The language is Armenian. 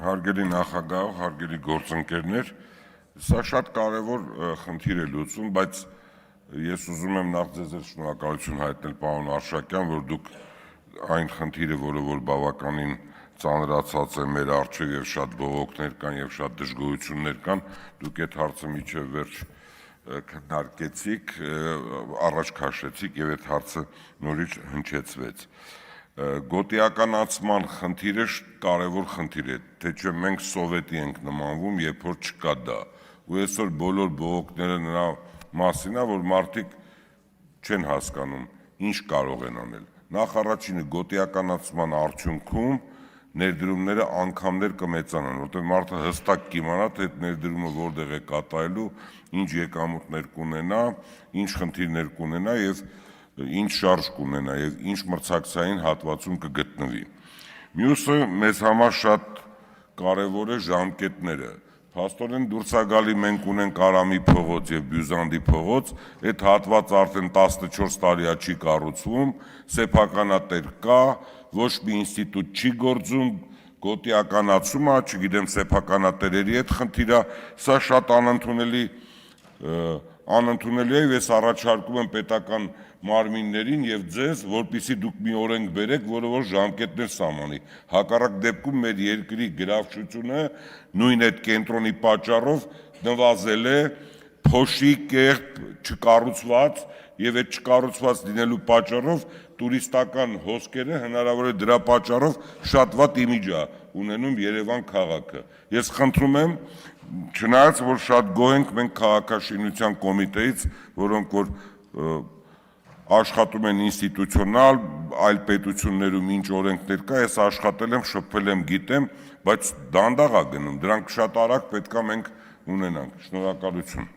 Հարգելի նախագահ, հարգելի գործընկերներ, սա շատ կարևոր խնդիր է լուծում, բայց ես ուզում եմ նախ ձեզ շնորհակալություն հայտնել, պարոն Արշակյան, որ դուք այն խնդիրը, որ բավականին ծանրացած է մեր առջև եւ շատ բողոքներ կան եւ շատ դժգոհություններ կան, դուք այդ հարցը միջև վերջ քննարկեցիք, առաջ քաշեցիք եւ այդ հարցը նորից հնչեցվեց։ Գոտիականացման խնդիրը կարևոր խնդիր է, թե չէ մենք սովետի ենք նմանվում, երբ որ չկա դա, ու այսօր բոլոր բողոքները նրա մասին է, որ մարդիկ չեն հասկանում, ինչ կարող են անել։ Նախ առաջինը գոտիականացման արդյունքում ներդրումները անգամներ կմեծանան, որտեղ մարդը հստակ կիմանա, թե այդ ներդրումը որտեղ է կատարելու, ինչ եկամուտներ կունենա, ինչ խնդիրներ կունենա եւ ինչ շարժ կունենա եւ ինչ մրցակցային հատվածում կգտնվի։ Մյուսը մեզ համար շատ կարևոր է ժամկետները։ Փաստորեն դուրս է գալի մենք ունենք Արամի փողոց եւ Բյուզանդի փողոց, այդ հատվածը արդեն 14 տարի է չի կառուցվում, սեփականատեր կա, ոչ մի ինստիտուտ չի գործում, գոտիականացումը, չգիտեմ սեփականատերերի հետ խնդիր է, սա շատ անընդունելի է եւ ես առաջարկում եմ պետական մարմիններին եւ ձեզ, որպեսզի դուք մի օրենք բերեք, որը որ ժամկետներ սահմանի։ Հակառակ դեպքում մեր երկրի գրավչությունը նույն այդ կենտրոնի պատճառով նվազել է, փոշի կերպ չկառուցված եւ այդ չկառուցված լինելու պատճառով տուրիստական հոսքերը հնարավոր է դրա պատճառով շատ վատ իմիջ է ունենում Երևան քաղաքը։ Ես խնդրում եմ, չնայած որ շատ գոհ ենք մենք քաղաքաշինության կոմիտեից, որոնք որ աշխատում են ինստիտուցիոնալ, այլ պետություններում ինչ օրենքներ կա, ես աշխատել եմ, շփվել եմ, գիտեմ, բայց դանդաղ է գնում, դրանք շատ արագ պետք է մենք ունենանք։ Շնորհակալություն։